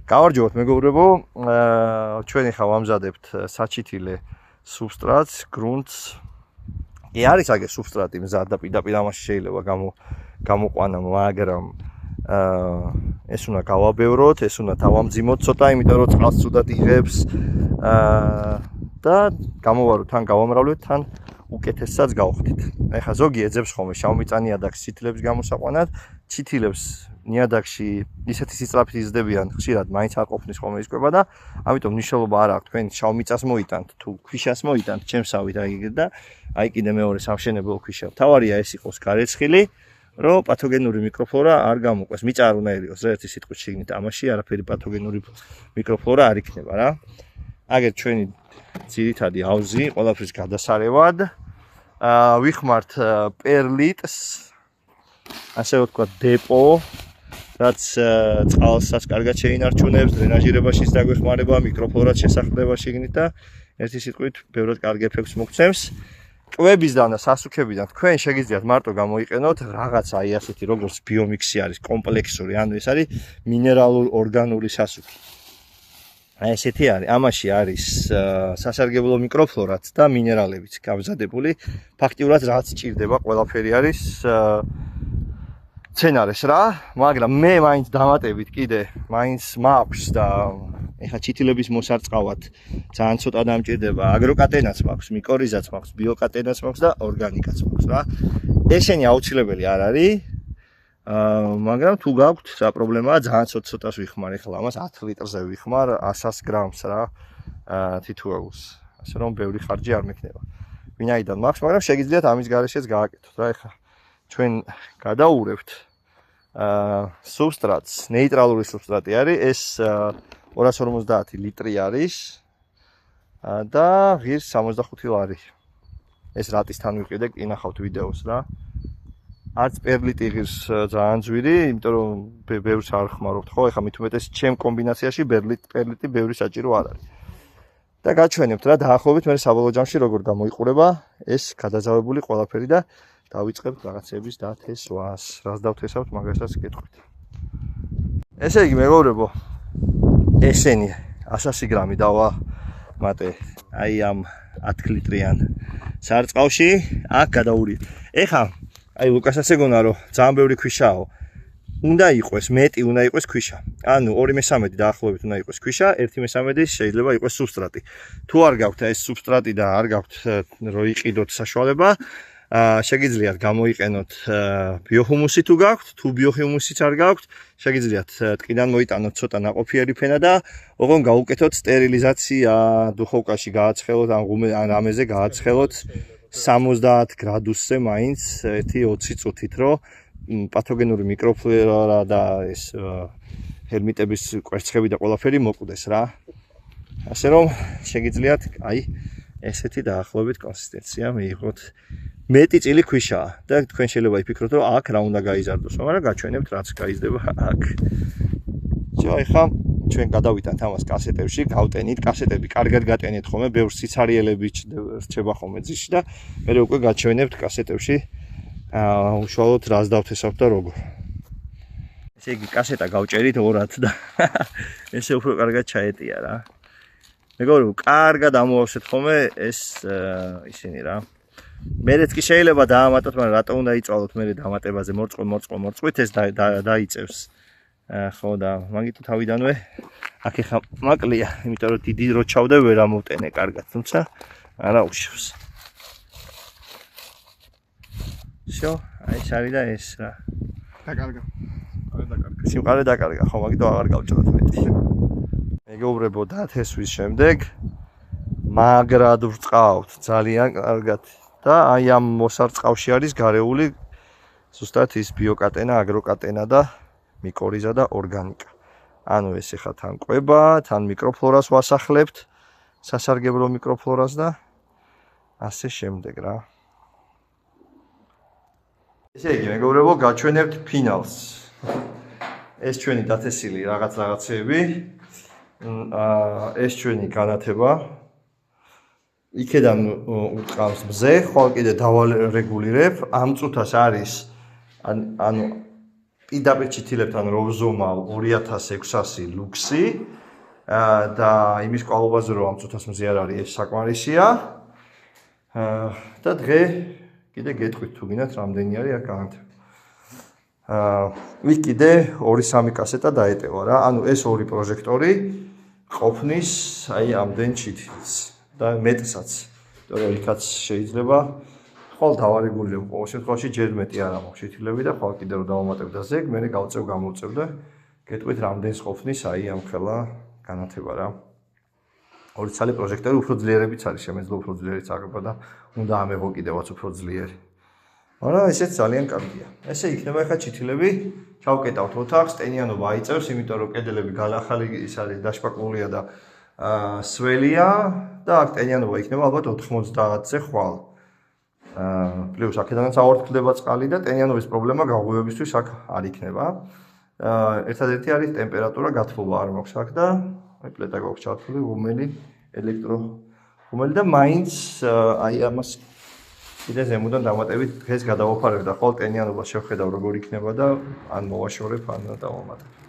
გავარჯობოთ მეგობრებო, ჩვენ ხა ვამზადებთ საჩითილე სუბსტრატს, გრუნტს. კი არის აგერ სუბსტრატი მზად და პირდაპირ ამაში შეიძლება გამოყვანა, მაგრამ ეს უნდა გავაბევროთ, ეს უნდა დავამძიმოთ ცოტა, იმიტომ რომ წყალს ცუდად იღებს და გამოვაროთ, თან გავამრავლეთ, თან უკეთესსაც გავხდით. ეხლა ზოგი ეძებს ხოლმე შავმიწა ნიადაგს ჩითილებს გამოსაყვანად, ჩითილებს ნიადაგში ისეთი სისწრაფით იზრდებიან, ხშირად მაინც არ ყოფნის ხოლმე ისკვება და ამიტომ მნიშვნელობა არ აქვს თქვენ შავმიწას მოიტანთ თუ ქვიშას მოიტანთ, ჩემსავით და აი კიდე მეორე სამშენებლო ქვიშა. თავარია ეს იყოს გარეცხილი, რომ პათოგენური მიკროფლორა არ გამოყვეს. მიწა არ უნდა ერიოს რა ერთი სიტყვით შეგნით, ამაში არაფერი პათოგენური მიკროფლორა არ იქნება რა. აგერ ჩვენი ძირითადი ავზი ყველაფრის გადასარევად ვიხმართ პერლიტს, ასე ვთქვათ, დეპო, რაც წყალსაც კარგად შეინარჩუნებს, დრენაჟირებაშიც დაგვეხმარება, მიკროფლორაც შესახდება შიგნით და ერთი სიტყვით ბევრად კარგ ეფექტს მოგცემს. კვებისგან და სასუქებიდან თქვენ შეგიძლიათ მარტო გამოიყენოთ რაღაცა აი ასეთი როგორც ბიომიქსი არის, კომპლექსური, ანუ ეს არის მინერალური ორგანული სასუქი. აი ესეთი არის, ამაში არის სასარგებლო მიკროფლორაც და მინერალებიც გამზადებული. ფაქტიურად რაც ჭირდება, ყველაფერი არის მცენარეს რა, მაგრამ მე მაინც დამატებით კიდე მაინც მაქვს და ეხა ჩითილების მოსარწყავად ძალიან ცოტა დამჭირდება, აგროკატენაც მაქვს, მიკორიზაც მაქვს, ბიოკატენაც მაქვს და ორგანიკაც მაქვს რა. ესენი აუცილებელი არ არის, მაგრამ თუ გაქვთ რა პრობლემაა, ძალიან ცოტას ვიხმარ, ეხლა ამას 10 ლიტრზე ვიხმარ 100 გრამს რა თითოეულს. ასე რომ ბევრი ხარჯი არ მექნება. ვინაიდან მაქვს, მაგრამ შეგიძლიათ ამის გარეშეც გააკეთოთ რა. ეხლა ჩვენ გადაურევთ სუბსტრატს, ნეიტრალური სუბსტრატი არის, ეს 250 ლიტრი არის და ღირს 65 ლარი. ეს რატისთან ვიყიდე, ინახავთ ვიდეოს რა. არც პერლიტი ღირს ძალიან ძვირი, იმიტომ რომ ბევრს არ ხმარობთ ხო, ეხლა მით უმეტეს ჩემ კომბინაციაში პერლიტი ბევრი საჭირო არ არის. და გაჩვენებთ რა, დაახლოებით მე საბოლოო ჯამში როგორ გამოიყურება ეს გადაზავებული ყველაფერი და დავიწყებთ რაღაცების დათესვას. რას დავთესავთ, მაგასაც გეტყვით. ესე იგი მეგობრებო, ესენი 100 გრამი დავამატე აი ამ 10 litrიან სარწყავში, აქ გადაურით. ეხა აი ლუკასაც ეგონა რომ ძალიან ბევრი ქვიშაო. უნდა იყოს მეტი, უნდა იყოს ქვიშა. ანუ 2/3 დაახლოებით უნდა იყოს ქვიშა, 1/3 შეიძლება იყოს სუბსტრატი. თუ არ გაქვთ ეს სუბსტრატი და არ გაქვთ რომ იყიდოთ საშუალება, შეგიძლიათ გამოიყენოთ ბიოჰუმუსი თუ გაქვთ, თუ ბიოჰუმუსიც არ გაქვთ, შეგიძლიათ ტყიდან მოიტანოთ ცოტა ნაყოფიერი ფენა და ოღონ გაუკეთოთ სტერილიზაცია, დუხოვკაში გააცხელოთ, ან რამეზე გააცხელოთ 70 გრადუსზე მაინც 1-20 წუთით, რომ პათოგენური მიკროფლორა და ეს ჰერმიტების კვერცხები და ყველაფერი მოკვდეს რა. ასე რომ შეგიძლიათ აი ესეთი დაახლოებით კონსისტენცია მიიღოთ. მეტი წილი ქვიშაა და თქვენ შეიძლება იფიქროთ, რომ აქ რა უნდა გაიზარდოს, მაგრამ გაჩვენებთ რაც გაიზრდება აქ. ეხლა ჩვენ გადავიტანთ ამას კასეტებში, გავტენით, კასეტები კარგად გატენეთ ხოლმე, ბევრ სიცარიელები რჩება ხოლმე ძიში და მე უკვე გაჩვენებთ კასეტებში უშუალოდ რას დავთესავთ და როგორ. ესე იგი კასეტა გავჭერით ორად და ესე უფრო კარგად ჩაეტია რა. მეგობრებო, კარგად ამოვავსეთ ხოლმე ეს ისინი რა. მერეც კი შეიძლება დაამატოთ, მაგრამ რატო უნდა იწვალოთ მერე დამატებაზე მორწყვით ეს დაიწევს. ხო და მაგით თავიდანვე აქ ეხა მაკლია, იმიტომ რომ დიდი რო ჩავდე ვერ ამოვტენე კარგად, თუმცა არა უშავს. всё, აი ეს არის და ეს რა. დაკარგა. სიმყარე დაკარგა, ხო, მაგითო აღარ გავჭრათ მეტი. მეგობრებო, დათესვის შემდეგ მაგრად ვრწყავთ ძალიან კარგად და აი ამ მოსარწყავში არის გარეული ზუსტად ის ბიოკატენა, აგროკატენა და მიკორიზა და ორგანიკა. ანუ ეს ეხა თან კვება, თან მიკროფლორას ვასახლებთ, სასარგებლო მიკროფლორას და ასე შემდეგ რა. ესე იგი მეგობრებო, გაჩვენებთ ფინალს. ეს ჩვენი დათესილი რაღაცეები, ეს ჩვენი განათება. იქედან უტყავს მზე, ხოლმე კიდე დავალეგულირებ, ამ წუთას არის ანუ პირდაპირ ჩითილებთან Rovzomal 2600 ლუქსი და იმის კვალობაზე რომ ამ წუთას მზიარ არის ეს საკმარისია. და დღე კიდე გეტყვით თუ გინდათ რამდენი არის აქ განათება. იქ კიდე 2-3 კასეტა დაეტევა რა. ანუ ეს ორი პროჟექტორი ყოფნის აი ამდენ ჩითილს და მეტსაც. იმიტომ რომ იქაც შეიძლება ხვალ დავარეგულირებ ყოველ შემთხვევაში ჯერ მეტი არ ამოხ ჩითილები და ხვალ კიდე რომ დავამატებ და ზეგ მე გამოვწევ და გეტყვით რამდენს ყოფნის აი ამ ხელა განათება რა. ორი ცალი პროჟექტორი უფრო ძლიერებიც არის, შემეძლო უფრო ძლიერიც აღება და უნდა ამეღო კიდევაც უფრო ძლიერი. მაგრამ ესეც ძალიან კარგია. ესე იქნება ახლა ჩითილები, ჩავკეტავთ ოთახს, ტენიანობა აიწევს, იმიტომ რომ კედლები ახალი ის არის დაშპაკულია და სველია და აქ ტენიანობა იქნება ალბათ 90-ზე ხვალ. პლუს აქედანაც აორთქლდება წყალი და ტენიანობის პრობლემა გაღვივებისთვის აქ არ იქნება. ერთადერთი არის ტემპერატურა გათბობა არ მაქვს აქ და აი პლეტა გვაქვს ჩართული, ღუმელი, ელექტრო ღუმელი და მაინც აი ამას კიდე ზემოდან დამატებით დღეს გადავაფარებ და ხოლმე ტენიანობა შევხედავ როგორ იქნება და ან მოვაშორებ ან დავამატებ.